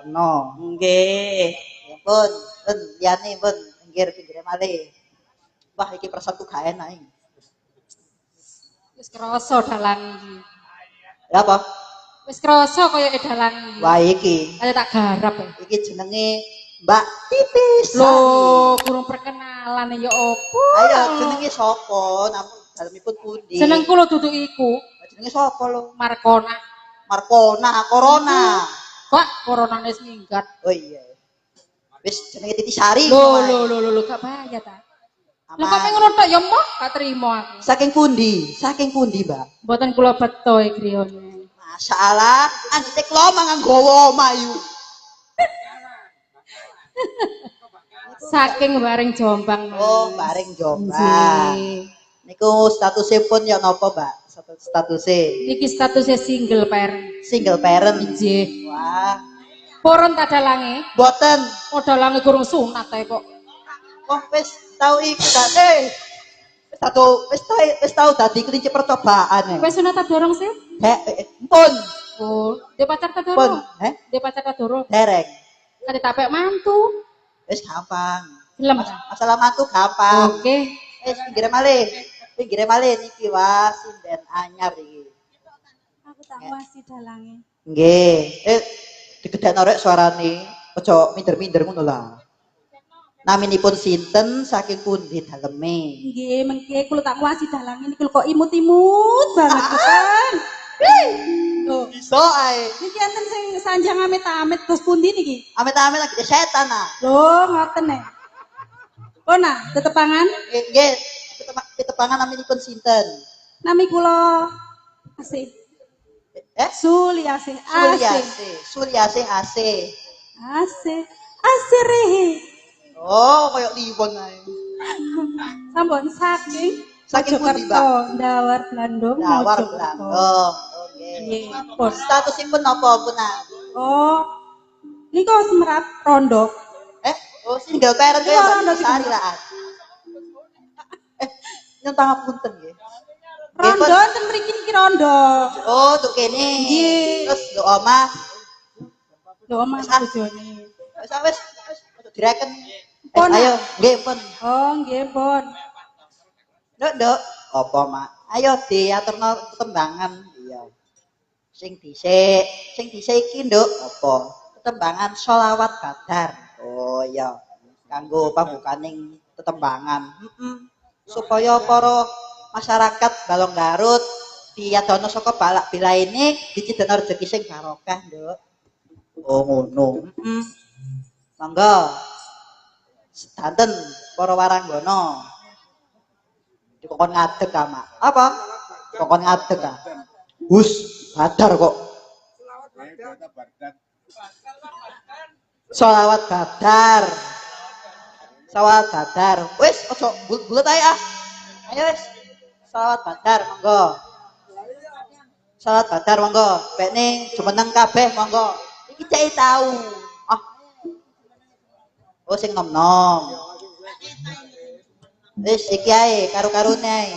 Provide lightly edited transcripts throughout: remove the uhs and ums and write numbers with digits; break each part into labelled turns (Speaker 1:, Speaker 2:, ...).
Speaker 1: No, nggih. Ya pun, liyane pun pinggir malih. Wah, iki persatu gak enak iki.
Speaker 2: Wis krasa dalang iki.
Speaker 1: Lha apa?
Speaker 2: Wis krasa kaya dalang iki.
Speaker 1: Wah, iki.
Speaker 2: Kaya tak garap.
Speaker 1: Iki jenenge Mbak Titis.
Speaker 2: Loh, kurang perkenalan ya opo?
Speaker 1: Ayo, jenenge sapa? Namun dalemipun pundi?
Speaker 2: Jenengku lho dudu iku.
Speaker 1: Jenenge sapa lho?
Speaker 2: Markona.
Speaker 1: Markona, Corona.
Speaker 2: Kok corona wis minggat.
Speaker 1: Oh iya. Wis jenenge Titisari.
Speaker 2: Lho, gak bahaya ta. Lha kok ngono tok ya moh gak trimo aku.
Speaker 1: Saking pundi? Saking pundi, Mbak?
Speaker 2: Mboten kula beto e griyane.
Speaker 1: Masalah, anjek lo mangan gowo mayu.
Speaker 2: Saking bareng Jombang.
Speaker 1: Oh, bareng Jombang. Niku statusipun ya napa, Mbak? Statusé.
Speaker 2: Niki statusnya single parent.
Speaker 1: Single parent.
Speaker 2: Nggih.
Speaker 1: Wah.
Speaker 2: Purun ta dalange?
Speaker 1: Mboten.
Speaker 2: Oh, dalange kurang sunat ae kok.
Speaker 1: Wah, wis tau iku ta. Wis tau dadi kelinci percobaan.
Speaker 2: Wis sunat ta dorong sih?
Speaker 1: Pun.
Speaker 2: Oh, dia pacar ta dorong?
Speaker 1: Pun,
Speaker 2: Dia pacar ta dorong?
Speaker 1: Dereng.
Speaker 2: Kali tapek mantu.
Speaker 1: Wis gampang.
Speaker 2: Film.
Speaker 1: Masalah mantu gampang.
Speaker 2: Oke.
Speaker 1: Wis pinggire malih niki wah sinden anyar iki.
Speaker 3: Aku tak wasi dalange.
Speaker 1: Nggih. Digedhekno rek suarane. Aja minder-minder ngono lah. Naminipun sinten saking pundi daleme?
Speaker 3: Nggih, mengke kula tak wasi dalange niku kok imut-imut banget kan.
Speaker 1: Loh, iso ae.
Speaker 3: Niki enten sing sanjang amit-amit terus pundi niki?
Speaker 1: Amit-amit lagi setan ah.
Speaker 3: Loh, ngoten nek. Oh nah, tetepangan?
Speaker 1: Nggih, tetepangan naminipun sinten?
Speaker 3: Nami kula Asih. Suliasih.
Speaker 1: Suliasih Asih.
Speaker 3: Asih.
Speaker 1: Oh, koyo liwon ae.
Speaker 3: Sampun
Speaker 1: saking pundi, Mbak?
Speaker 3: Dawar Blandong.
Speaker 1: Dawar Blandong. Oke.
Speaker 3: Nggih.
Speaker 1: Statusipun napa punan?
Speaker 3: Oh. Niku semerap rondo.
Speaker 1: Oh, single parent ya Mbak Sari lah. Nyentang apunten nggih.
Speaker 3: Rondo enten mriki niki rondo.
Speaker 1: Oh, tuh kene.
Speaker 3: Nggih.
Speaker 1: Terus lho omah.
Speaker 3: Lho omah bojone.
Speaker 1: Wis direken.
Speaker 3: Pun.
Speaker 1: Ayo, nggih pun.
Speaker 3: Oh, nggih pun.
Speaker 1: Nduk, apa, Mak? Ayo diaturno tembangan. Iya. Sing dhisik iki, Nduk, apa? Tetembangan sholawat badar. Oh iya. Kanggo pambukaning tetembangan. Supaya para masyarakat Balong Garut diadono saka balak bilaine dicidana rezeki sing barokah, Nduk. Oh ngono. Monggo. Sedanten para waranggana. Dikon ngadeg ah, Mak. Apa? Dikon ngadeg ah. Hus, badar kok. Sholawat badar. Sholawat badar. Wis ojo bulet ae ah. Ayo wis. Sholawat badar monggo. Sholawat badar monggo. Bekne jumeneng kabeh monggo. Iki cek tau. Ah. Oh sing nom-nom. Wis iki ae karo-karone ae.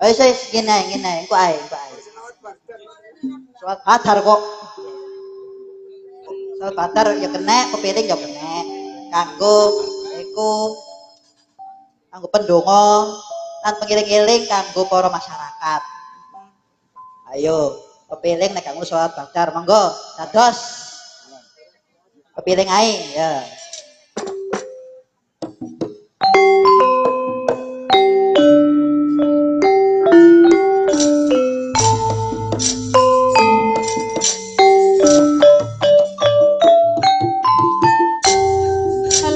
Speaker 1: Wis ngene engko ae. Sholawat badar kok. Sholawat badar ya kena, kepiring ya kena. Kanggo pendonga lan pengiling-iling kanggo para masyarakat. Ayo, kepiling nek kanggo sholawat badar monggo dados. Kepiling ae ya.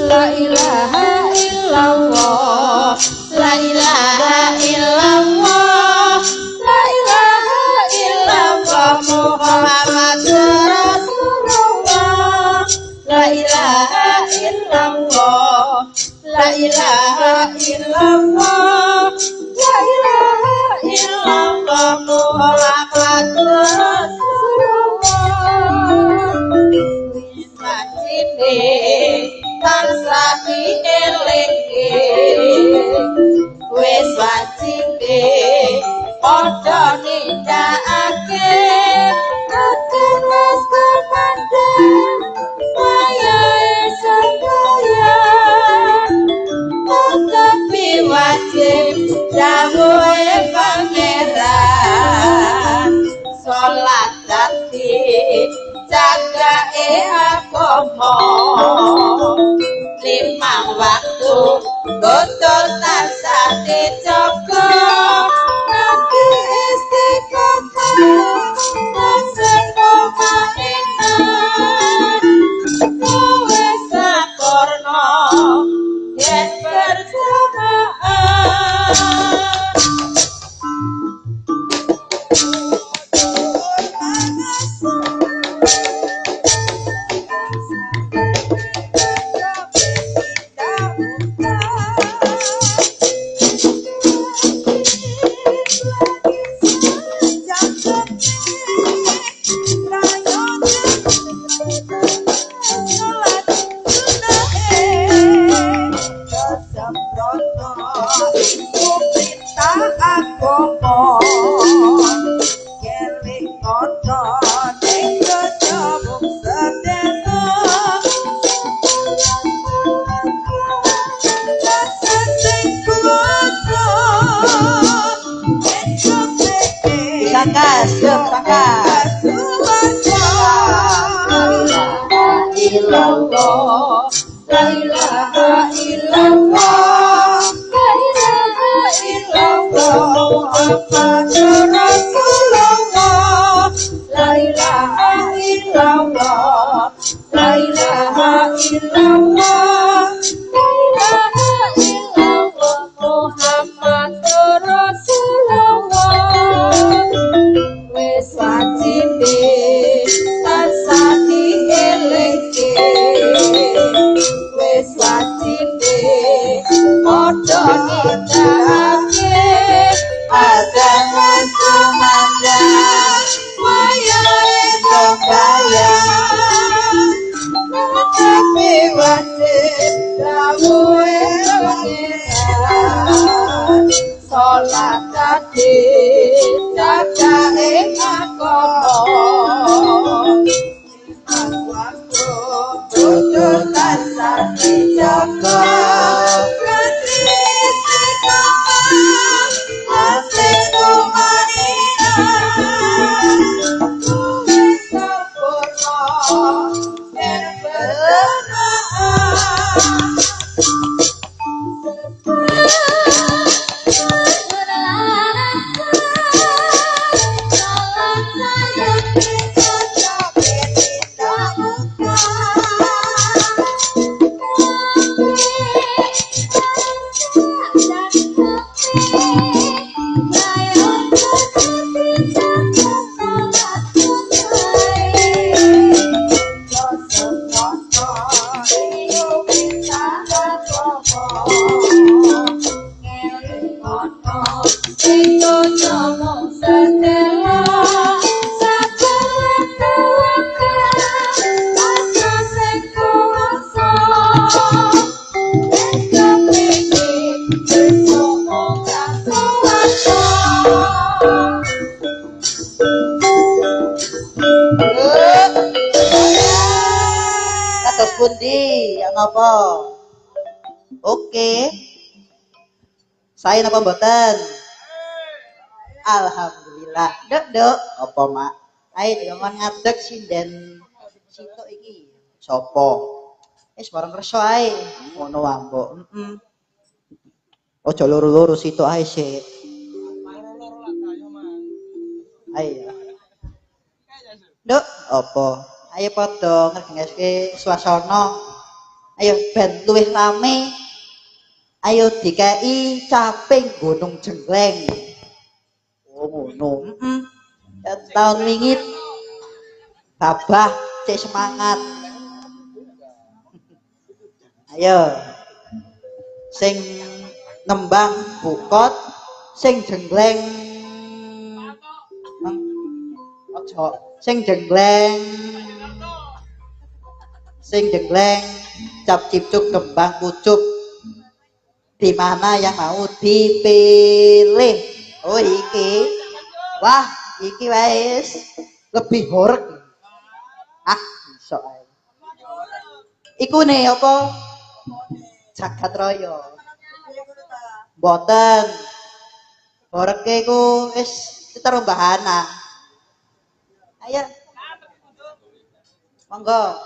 Speaker 2: La ilaha illallah, la ilaha illallah, la ilaha illallah Muhammadur Rasulullah, la ilaha illallah, la ilaha illallah, la ilaha illallah Muhammadur Rasulullah. Wis tansah dielinge wis wajine padha nindakake akan wis
Speaker 4: wajib dawuhe pangeran salat dadi jagake agama limang waktu botol tansah dijaga kanthi istiqomah istiqomah kowe sakorno yen berjamaah
Speaker 1: Sakas, sakas.
Speaker 4: Illallah, la ilaha illallah, la ilaha illallah, Muhammadur Rasulullah, la ilaha illallah, la ilaha illallah, la ilaha illallah, Muhammadur Rasulullah. Wes wajib tansah dielingke wes wajib padha nindakake azan sumandang wayahe sembahyang tapi wajib dawuhe pangeran salat dadi jagake agama waktu butuh tansah dijaga kanthi istiqomah istiqomah kowe sampurna yen berjamaah
Speaker 1: Kados pundi ya napa? Oke. Saya napa mboten? Alhamdulillah. Dek, apa mak? Ayo jangan ngadeg sinden sitok iki. Sopo? Wis bareng kersa ae. Ngono wae, Mbok. Heeh. Ojo loro-loro sitok ae sik. Ayo. Dek, apa? Ayo padha ngergengeske swasana. Ayo ben luwih rame. Ayo dikai caping Gunung Jengleng. Oh ngono. Tahun wingi babah cek semangat. Ayo. Sing nembang bukot, sing jengleng. Ojo, sing jengleng. Sing jengleng cap cipcuk kembang pucuk. Di mana yang mau dipilih? Oh iki. Wah, iki wis lebih horeg. Ah, iso ae. Iku ne apa? Jagat raya. Boten. Horeke iku wis ditaruh Mbah Hana. Ayo. Monggo.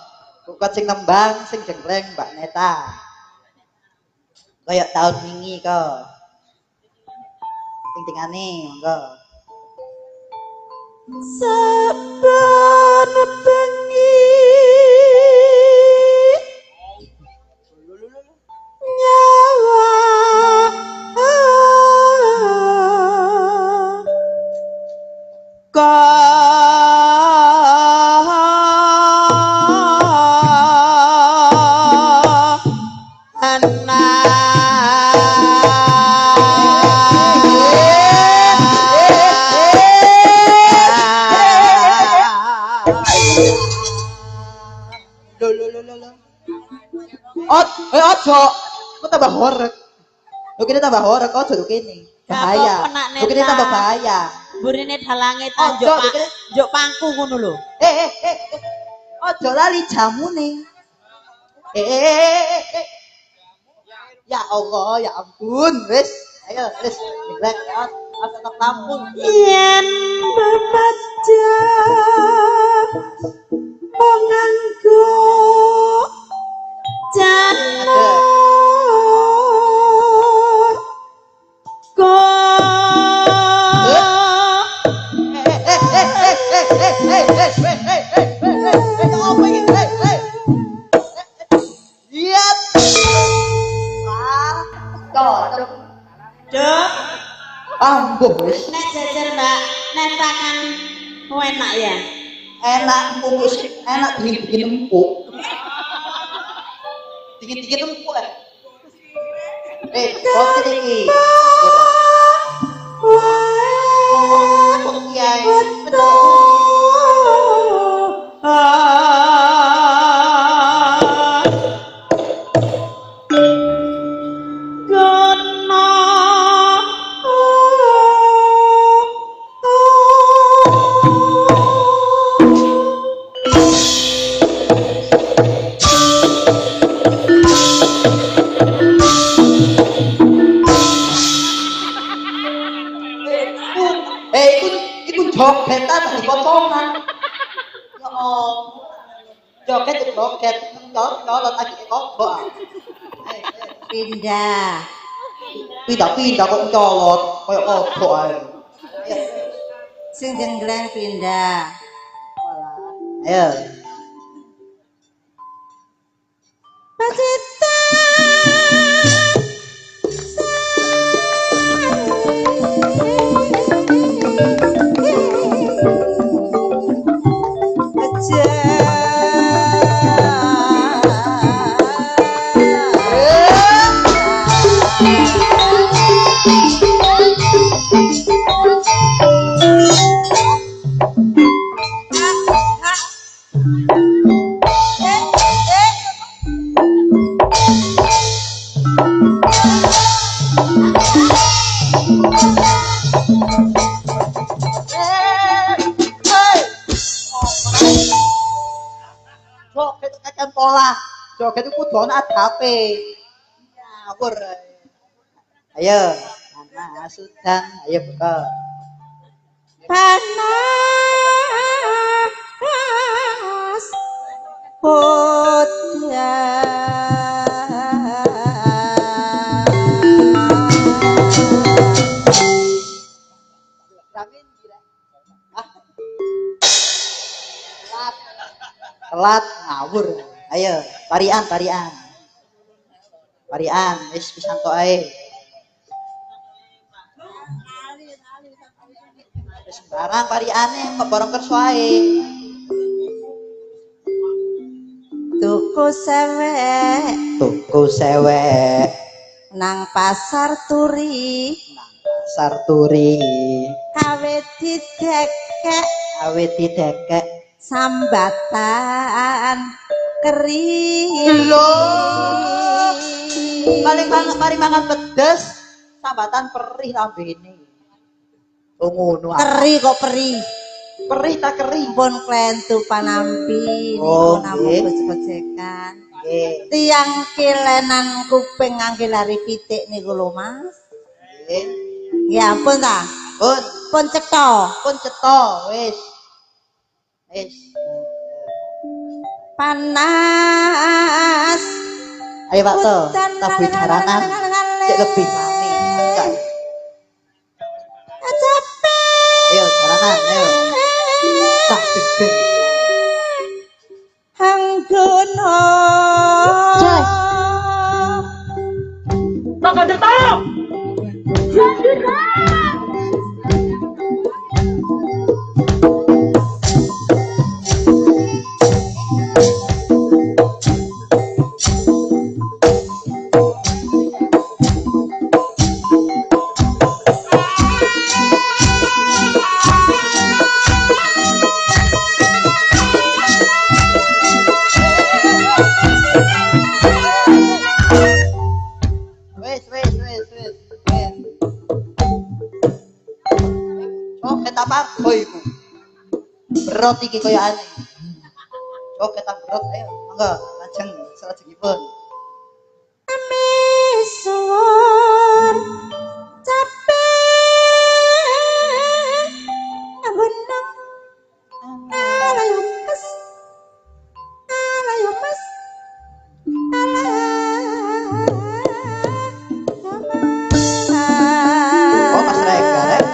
Speaker 1: Buka sing nembang sing jengkleng Mbak Neta. Kayak tahun wingi kok. Ting-tingane monggo.
Speaker 4: Saben bengi nyawa
Speaker 1: Ojo. Kok tambah horek. Lu kene tambah horek ojo lu kene. Bahaya. Lu kene tambah bahaya.
Speaker 5: Burine dalange
Speaker 1: Ojo,
Speaker 5: tanjuk
Speaker 1: dikene.
Speaker 5: njuk pangku ngono lho.
Speaker 1: Ojo lali jamune. Ya Allah, ya ampun, wis. Ayo, wis. Jelek ya. Asal tampung.
Speaker 4: yen bebaja nganggo jana
Speaker 1: Ambuh wis.
Speaker 5: Nek jajar Mbak Neta kan enak ya.
Speaker 1: Enak empuk, enak dingin empuk. Dingin empuk ya. Kok iki? Kok kiai jogetan di potongan. Ya Allah. Joget, nyolot lagi kobok.
Speaker 5: Pindah.
Speaker 1: Pindah kok nyolot kayak kobok ae.
Speaker 5: Sing jenggleng pindah.
Speaker 1: Ayo.
Speaker 5: Pacita. Joget kakek pola. Joget itu kudu ana adape. Ngawur. Ayo, Ana Sudan, ayo buka. Panas
Speaker 1: Telat ngawur. Ayo, tarian. Tarian, wis pisan tok ae. Wis sembarang tariane kok bareng kerso ae.
Speaker 5: tuku
Speaker 1: sewek
Speaker 5: nang pasar turi
Speaker 1: sarturi
Speaker 5: awet
Speaker 1: didekek
Speaker 5: sambatan kering
Speaker 1: mari mangan pedes sambatan perih lambene. Oh ngono.
Speaker 5: Perih tak kering pun klentu panampi
Speaker 1: Oh,
Speaker 5: niku namung
Speaker 1: nggih.
Speaker 5: becek-becekan
Speaker 1: Nggih.
Speaker 5: tiang kilenan kuping ngangge lari pitik niku lho Mas nggih.
Speaker 4: Ya ampun ta.
Speaker 5: Pun,
Speaker 4: Pun cetha.
Speaker 5: pun cetha wis. Wis.
Speaker 4: Panas.
Speaker 5: Ayo Pak To,
Speaker 4: Hutan
Speaker 5: tabuh jaranan. Cek lebih mami. Enggak.
Speaker 4: capek.
Speaker 5: Ayo jaranan, ayo. Tak beng.
Speaker 4: Hanggono.
Speaker 5: Joy. Wis. Joget apa boy iku? Berot iki koyo ane. Joget apa berot ayo. Monggo, lajeng salajengipun.
Speaker 4: Misuwur capek. Benang. Alayo mas. Alayo mas.
Speaker 5: Oh, Mas Rega, Rek.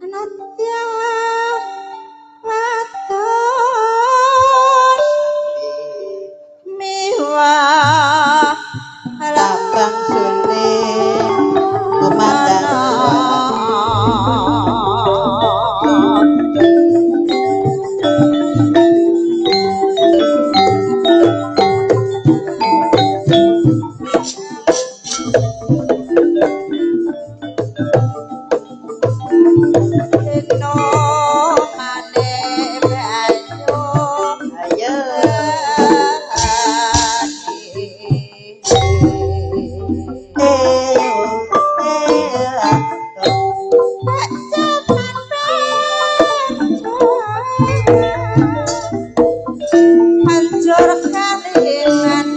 Speaker 4: Anatya wadon miwah
Speaker 5: Tapang suling kumandang
Speaker 4: Eno mane banyu
Speaker 5: ayo.
Speaker 4: Hancur kalingan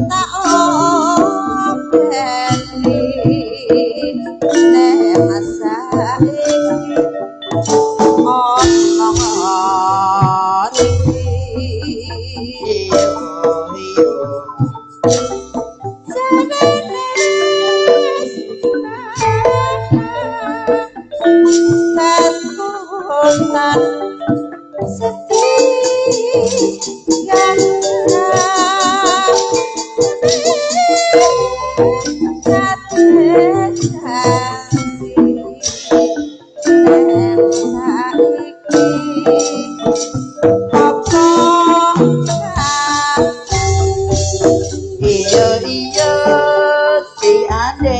Speaker 4: tak obeni nek masa iki ono iki Terkutan
Speaker 5: Iyo si ande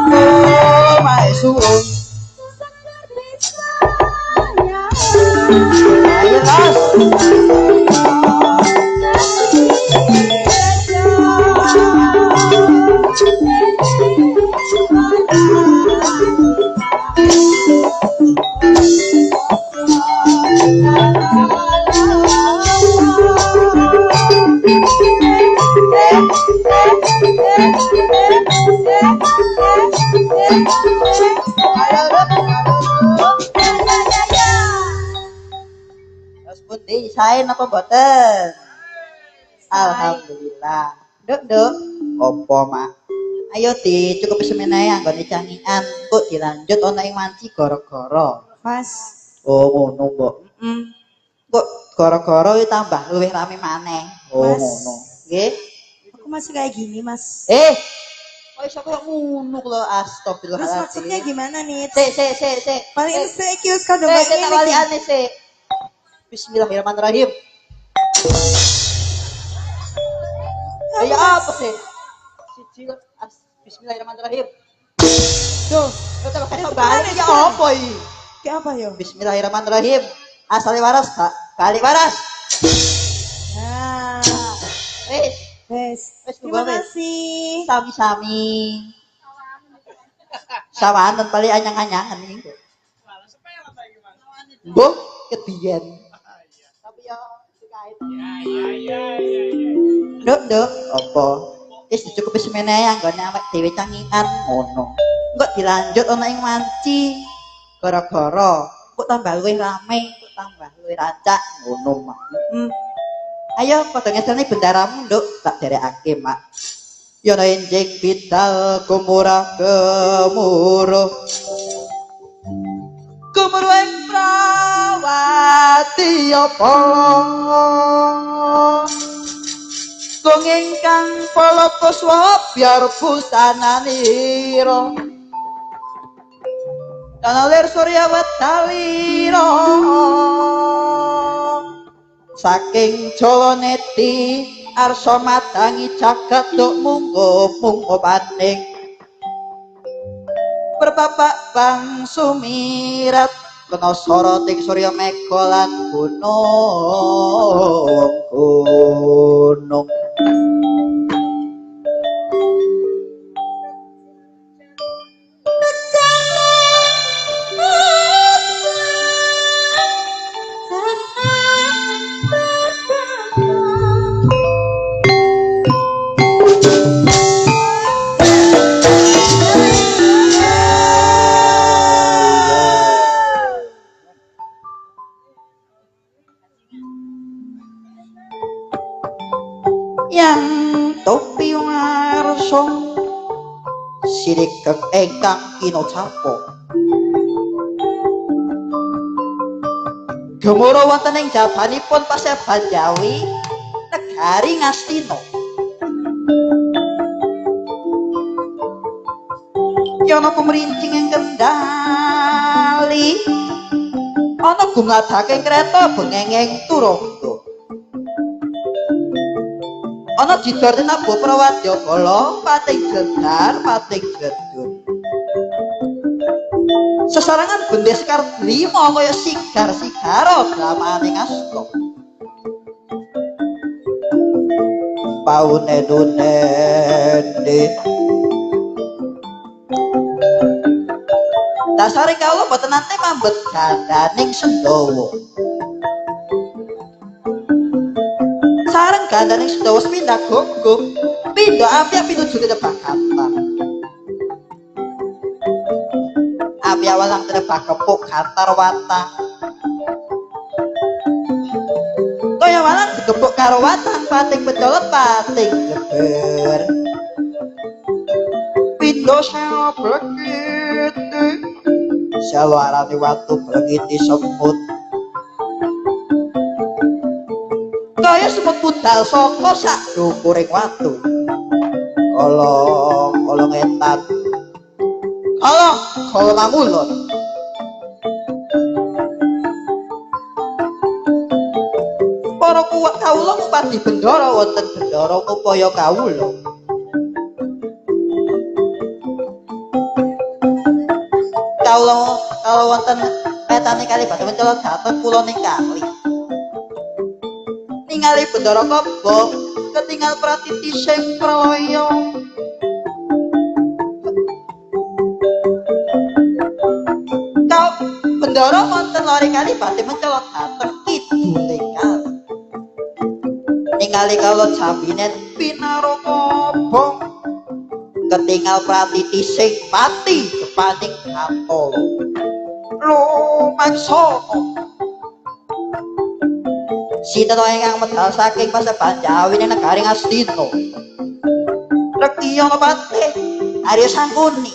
Speaker 5: Oh, my suwun. Ayo Las. Terus putih sain apa boten? Alhamdulillah. Duk. Opo mak? Ayo cukup semenae anggone cangian, kok dilanjut ana ing wanci gara-gara.
Speaker 4: Mas,
Speaker 5: Oh ngono, Mbok. Kok gara-gara tambah luwih rame maneh. Oh
Speaker 4: Mas.
Speaker 5: ngono. Nggih.
Speaker 4: aku masih kayak gini, Mas.
Speaker 5: Kok iso koyo ngono lho,
Speaker 4: Terus
Speaker 5: astagfirullahaladzim.
Speaker 4: maksudnya gimana nih?
Speaker 5: Sik.
Speaker 4: Paling insecure kan dong
Speaker 5: Sik, tak
Speaker 4: ini.
Speaker 5: waliane sik. Bismillahirrahmanirrahim. Ya apa sih? Bismillahirrahmanirrahim.
Speaker 4: Tuh,
Speaker 5: Betul
Speaker 4: itu
Speaker 5: balik ya
Speaker 4: kemarin.
Speaker 5: apa iki?
Speaker 4: kayak apa yo?
Speaker 5: Bismillahirrahmanirrahim. Asale waras, kali waras.
Speaker 4: Nah,
Speaker 5: Wis,
Speaker 4: wes.
Speaker 5: Wes,
Speaker 4: Terima
Speaker 5: wes.
Speaker 4: kasih.
Speaker 5: sami-sami. Sawanen paling anyang-anyangan iki. Mbok kebiyen. Tapi ya dikait. Nduk, apa? Wis dicukupi semenehe anggone awake dhewe cangikan ngono. Engko dilanjut ana ing wanci. Gara-gara kok tambah luwih rame, kok tambah luwih rancak ngono, Mak. Ayo padha ngedani bendaramu, Nduk, tak derekake, Mak. Yana enjing bidal kumurah gemuruh. Gemuruh ing prawati apa? Kung ingkang palakuswa biar busananira. Kanalir surya wetalira. Saking Jalaneti arsa madangi jagat duk munggo paning. Berbapak bang sumirat kena soroting surya mega lan gunung. Yang topi warsa sirikek ingkang kinocapa gemuruh wonten ing jabanipun paseban Jawi negari Ngastina. Yana kumrincing ing Kendali ana gumladake kreta bengenging turangga. Ana didor nabuh Prawadyabala pating jedar pating jedun. Sesarengan bendhe sekar 5 kaya sigar-sigara dramaning asta. Paune-dune dasare kawula boten nate mambet gandaning Sendawa. Sareng gandaning Sendawa pindah gogok, pindah api pinuju ketebak kantar. Api awalang ketebak kepuk kantar watang. Kaya walang digepuk karo watang pating pecolot pating geber. Pindah saya begitu, sawarane watu begitu semut. kaya semut budal saka sak dhukuring watu. Kala ngetan. Kala mangulon. Para kuwat kawula ngupadi bendara wonten bendara upaya kawula. Kawula wonten petane kali badhe mencolot dhateng kula ningali. Ningali bendara kaba ketingal pratiti sing praya. Bendara wonten lore kali badhe mencolot dhateng kiduling kali. Ningali kawula jambinen pinaraka bong ketingal pratiti sing pati depaning Hantala. Lumaksana Sita ingkang medal saking paseban Jawi ing negaring Astina. Rekiya pate Arya Sangkuni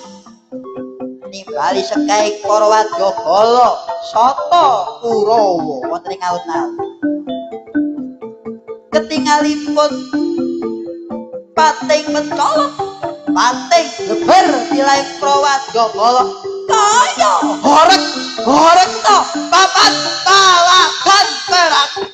Speaker 5: nimbali sekaing para wadyabala sata Kurawa wonten ing alun-alun. Ketingalipun pating mencolot pating geber dilaing prawadyabala kaya horeg to papat palagan perak.